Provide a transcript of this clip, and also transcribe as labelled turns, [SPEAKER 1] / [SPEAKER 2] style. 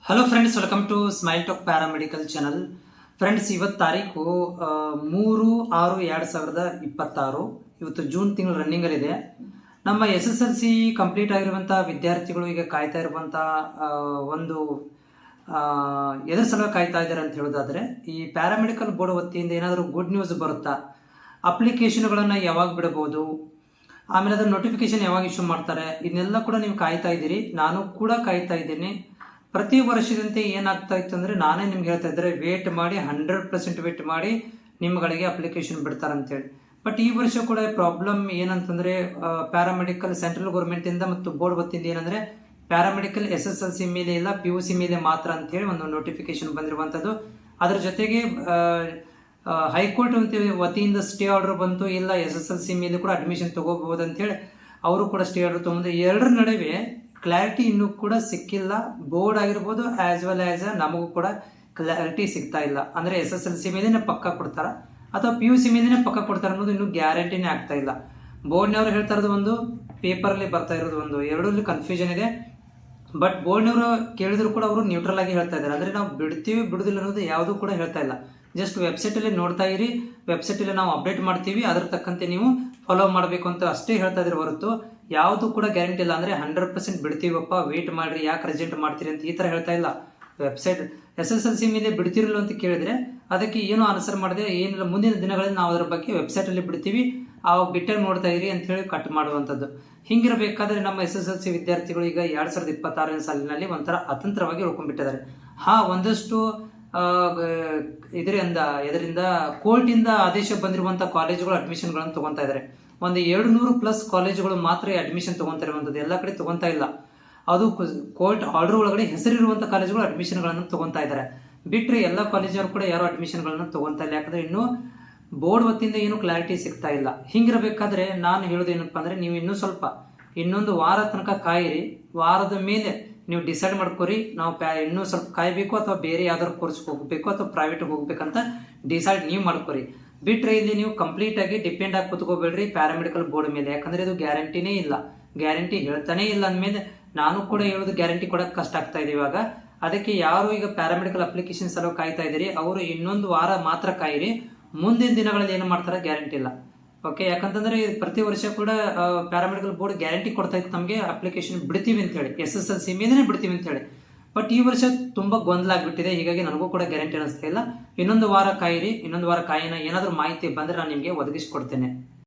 [SPEAKER 1] Hello friends, welcome to smile talk paramedical channel. Friends, ಇವತ್ತು ತಾರೀಕು 3/6/2026. ಇವತ್ತು ಜೂನ್ ತಿಂಗಳು ರನ್ನಿಂಗಲ್ಲಿದೆ. ನಮ್ಮ SSLC ಕಂಪ್ಲೀಟ್ ಆಗಿರುವಂಥ ವಿದ್ಯಾರ್ಥಿಗಳು ಈಗ ಕಾಯ್ತಾ ಇರುವಂಥ ಒಂದು ಎದುರು ಸಲುವಾಗಿ ಕಾಯ್ತಾ ಇದ್ದಾರೆ ಅಂತ ಹೇಳೋದಾದರೆ, ಈ ಪ್ಯಾರಾಮೆಡಿಕಲ್ ಬೋರ್ಡ್ ವತಿಯಿಂದ ಏನಾದರೂ ಗುಡ್ ನ್ಯೂಸ್ ಬರುತ್ತಾ, ಅಪ್ಲಿಕೇಶನ್ಗಳನ್ನು ಯಾವಾಗ ಬಿಡಬಹುದು, ಆಮೇಲೆ ಅದರ ನೋಟಿಫಿಕೇಶನ್ ಯಾವಾಗ ಇಶ್ಯೂ ಮಾಡ್ತಾರೆ, ಇದನ್ನೆಲ್ಲ ಕೂಡ ನೀವು ಕಾಯ್ತಾ ಇದ್ದೀರಿ. ನಾನು ಕೂಡ ಕಾಯ್ತಾ ಇದ್ದೀನಿ. ಪ್ರತಿ ವರ್ಷದಂತೆ ಏನಾಗ್ತಾ ಇತ್ತು ಅಂದರೆ, ನಾನೇ ನಿಮ್ಗೆ ಹೇಳ್ತಾ ಇದ್ದರೆ ವೇಟ್ ಮಾಡಿ 100% ವೇಟ್ ಮಾಡಿ ನಿಮ್ಗಳಿಗೆ ಅಪ್ಲಿಕೇಶನ್ ಬಿಡ್ತಾರೆ ಅಂತೇಳಿ. ಬಟ್ ಈ ವರ್ಷ ಕೂಡ ಪ್ರಾಬ್ಲಮ್ ಏನಂತಂದರೆ, ಪ್ಯಾರಾಮೆಡಿಕಲ್ ಸೆಂಟ್ರಲ್ ಗೌರ್ಮೆಂಟಿಂದ ಮತ್ತು ಬೋರ್ಡ್ ವತಿಯಿಂದ ಏನಂದರೆ, ಪ್ಯಾರಾಮೆಡಿಕಲ್ SSLC ಮೇಲೆ ಇಲ್ಲ, PUC ಮೇಲೆ ಮಾತ್ರ ಅಂತೇಳಿ ಒಂದು ನೋಟಿಫಿಕೇಶನ್ ಬಂದಿರುವಂಥದ್ದು. ಅದರ ಜೊತೆಗೆ ಹೈಕೋರ್ಟ್ ವತಿಯಿಂದ ಸ್ಟೇ ಆರ್ಡರ್ ಬಂತು, ಇಲ್ಲ SSLC ಮೇಲೆ ಕೂಡ ಅಡ್ಮಿಷನ್ ತಗೋಬಹುದು ಅಂತೇಳಿ ಅವರು ಕೂಡ ಸ್ಟೇ ಆರ್ಡರ್ ತೊಗೊಂಡು, ಎರಡರ ನಡುವೆ ಕ್ಲಾರಿಟಿ ಇನ್ನೂ ಕೂಡ ಸಿಕ್ಕಿಲ್ಲ. ಬೋರ್ಡ್ ಆಗಿರ್ಬೋದು ಆಸ್ ವೆಲ್ ಆಸ್ ನಮಗೂ ಕೂಡ ಕ್ಲಾರಿಟಿ ಸಿಗ್ತಾ ಇಲ್ಲ. ಅಂದರೆ SSLC ಮೇಲೇನೆ ಪಕ್ಕ ಕೊಡ್ತಾರ ಅಥವಾ PUC ಮೇಲೇನೆ ಪಕ್ಕ ಕೊಡ್ತಾರೆ ಅನ್ನೋದು ಇನ್ನೂ ಗ್ಯಾರಂಟಿನೇ ಆಗ್ತಾ ಇಲ್ಲ. ಬೋರ್ಡ್ನವ್ರು ಹೇಳ್ತಾ ಇರೋದು ಒಂದು, ಪೇಪರಲ್ಲಿ ಬರ್ತಾ ಇರೋದು ಒಂದು, ಎರಡರಲ್ಲಿ ಕನ್ಫ್ಯೂಷನ್ ಇದೆ. ಬಟ್ ಬೋರ್ಡ್ನವರು ಕೇಳಿದ್ರು ಕೂಡ ಅವರು ನ್ಯೂಟ್ರಲ್ ಆಗಿ ಹೇಳ್ತಾ ಇದ್ದಾರೆ. ಅಂದರೆ ನಾವು ಬಿಡ್ತೀವಿ ಬಿಡುದಿಲ್ಲ ಅನ್ನೋದು ಯಾವುದೂ ಕೂಡ ಹೇಳ್ತಾ ಇಲ್ಲ. ಜಸ್ಟ್ ವೆಬ್ಸೈಟಲ್ಲಿ ನೋಡ್ತಾ ಇರಿ, ವೆಬ್ಸೈಟಲ್ಲಿ ನಾವು ಅಪ್ಡೇಟ್ ಮಾಡ್ತೀವಿ, ಅದ್ರ ತಕ್ಕಂತೆ ನೀವು ಫಾಲೋ ಮಾಡಬೇಕು ಅಂತ ಅಷ್ಟೇ ಹೇಳ್ತಾ ಇದ್ರೆ ಹೊರತು ಯಾವುದು ಕೂಡ ಗ್ಯಾರಂಟಿ ಇಲ್ಲ. ಅಂದರೆ 100% ಬಿಡ್ತೀವಪ್ಪ, ವೇಟ್ ಮಾಡಿರಿ, ಯಾಕೆ ರಿಸಲ್ಟ್ ಮಾಡ್ತೀರಿ ಅಂತ ಈ ಥರ ಹೇಳ್ತಾ ಇಲ್ಲ. ವೆಬ್ಸೈಟ್ SSLC ಮೇಲೆ ಬಿಡ್ತಿರಲ್ಲ ಅಂತ ಕೇಳಿದ್ರೆ ಅದಕ್ಕೆ ಏನೋ ಆನ್ಸರ್ ಮಾಡಿದೆ, ಏನಿಲ್ಲ ಮುಂದಿನ ದಿನಗಳಲ್ಲಿ ನಾವು ಅದರ ಬಗ್ಗೆ ವೆಬ್ಸೈಟಲ್ಲಿ ಬಿಡ್ತೀವಿ, ಆವಾಗ ಬಿಟ್ಟಾಗ ನೋಡ್ತಾ ಇರಿ ಅಂತ ಹೇಳಿ ಕಟ್ ಮಾಡುವಂಥದ್ದು. ಹಿಂಗಿರಬೇಕಾದ್ರೆ ನಮ್ಮ SSLC ವಿದ್ಯಾರ್ಥಿಗಳು ಈಗ 2026ನೇ ಸಾಲಿನಲ್ಲಿ ಒಂಥರ ಅತಂತ್ರವಾಗಿ ಉಳ್ಕೊಂಡ್ಬಿಟ್ಟಿದ್ದಾರೆ. ಒಂದಷ್ಟು ಇದರಿಂದ ಕೋರ್ಟಿಂದ ಆದೇಶ ಬಂದಿರುವಂಥ ಕಾಲೇಜುಗಳು ಅಡ್ಮಿಷನ್ಗಳನ್ನು ತಗೊತಾ ಇದ್ದಾರೆ. ಒಂದು 200+ ಕಾಲೇಜುಗಳು ಮಾತ್ರ ಅಡ್ಮಿಷನ್ ತಗೊತಾ ಇರುವಂಥದ್ದು, ಎಲ್ಲ ಕಡೆ ತಗೊತಾ ಇಲ್ಲ. ಅದು ಕೋರ್ಟ್ ಆರ್ಡರ್ ಒಳಗಡೆ ಹೆಸರಿರುವಂಥ ಕಾಲೇಜುಗಳು ಅಡ್ಮಿಷನ್ಗಳನ್ನು ತಗೊತಾ ಇದ್ದಾರೆ. ಬಿಟ್ಟರೆ ಎಲ್ಲ ಕಾಲೇಜವರು ಕೂಡ ಯಾರು ಅಡ್ಮಿಷನ್ಗಳನ್ನು ತಗೊತಾ ಇಲ್ಲ. ಯಾಕಂದರೆ ಇನ್ನೂ ಬೋರ್ಡ್ ವತಿಯಿಂದ ಏನು ಕ್ಲಾರಿಟಿ ಸಿಗ್ತಾ ಇಲ್ಲ. ಹಿಂಗಿರಬೇಕಾದ್ರೆ ನಾನು ಹೇಳೋದು ಏನಪ್ಪ ಅಂದರೆ, ನೀವು ಇನ್ನೊಂದು ವಾರ ತನಕ ಕಾಯಿರಿ. ವಾರದ ಮೇಲೆ ನೀವು ಡಿಸೈಡ್ ಮಾಡ್ಕೊರಿ, ನಾವು ಇನ್ನೂ ಸ್ವಲ್ಪ ಕಾಯಬೇಕು ಅಥವಾ ಬೇರೆ ಯಾವ್ದಾದ್ರು ಕೋರ್ಸ್ಗೆ ಹೋಗಬೇಕು ಅಥವಾ ಪ್ರೈವೇಟ್ಗೆ ಹೋಗ್ಬೇಕಂತ ಡಿಸೈಡ್ ನೀವು ಮಾಡ್ಕೊರಿ. ಬಿಟ್ರೆ ಇಲ್ಲಿ ನೀವು ಕಂಪ್ಲೀಟ್ ಆಗಿ ಡಿಪೆಂಡ್ ಆಗಿ ಕೂತ್ಕೋಬೇಡ್ರಿ ಪ್ಯಾರಾಮೆಡಿಕಲ್ ಬೋರ್ಡ್ ಮೇಲೆ. ಯಾಕಂದ್ರೆ ಇದು ಗ್ಯಾರಂಟಿನೇ ಇಲ್ಲ, ಗ್ಯಾರಂಟಿ ಹೇಳ್ತಾನೆ ಇಲ್ಲ ಅಂದಮೇಲೆ ನಾನು ಕೂಡ ಹೇಳೋದು ಗ್ಯಾರಂಟಿ ಕೊಡೋಕೆ ಕಷ್ಟ ಆಗ್ತಾ ಇದೆ ಇವಾಗ. ಅದಕ್ಕೆ ಯಾರು ಈಗ ಪ್ಯಾರಾಮೆಡಿಕಲ್ ಅಪ್ಲಿಕೇಶನ್ ಸಲುವಾಗಿ ಕಾಯ್ತಾ ಇದ್ದೀರಿ, ಅವರು ಇನ್ನೊಂದು ವಾರ ಮಾತ್ರ ಕಾಯಿರಿ. ಮುಂದಿನ ದಿನಗಳಲ್ಲಿ ಏನು ಮಾಡ್ತಾರೆ ಗ್ಯಾರಂಟಿ ಇಲ್ಲ. ಓಕೆ, ಯಾಕಂತಂದ್ರೆ ಪ್ರತಿ ವರ್ಷ ಕೂಡ ಪ್ಯಾರಾಮೆಡಿಕಲ್ ಬೋರ್ಡ್ ಗ್ಯಾರಂಟಿ ಕೊಡ್ತಾ ಇತ್ತು ನಮಗೆ, ಅಪ್ಲಿಕೇಶನ್ ಬಿಡ್ತೀವಿ ಅಂತ ಹೇಳಿ, SSLC ಮೇಲೇನೆ ಬಿಡ್ತೀವಿ ಅಂತ ಹೇಳಿ. ಬಟ್ ಈ ವರ್ಷ ತುಂಬಾ ಗೊಂದಲ ಆಗ್ಬಿಟ್ಟಿದೆ. ಹೀಗಾಗಿ ನನಗೂ ಕೂಡ ಗ್ಯಾರಂಟಿ ಅನಿಸ್ತಾ ಇಲ್ಲ. ಇನ್ನೊಂದು ವಾರ ಕಾಯಿರಿ, ಇನ್ನೊಂದು ವಾರ ಕಾಯಿನ ಏನಾದರೂ ಮಾಹಿತಿ ಬಂದ್ರೆ ನಾನು ನಿಮಗೆ ಒದಗಿಸ್ಕೊಡ್ತೇನೆ.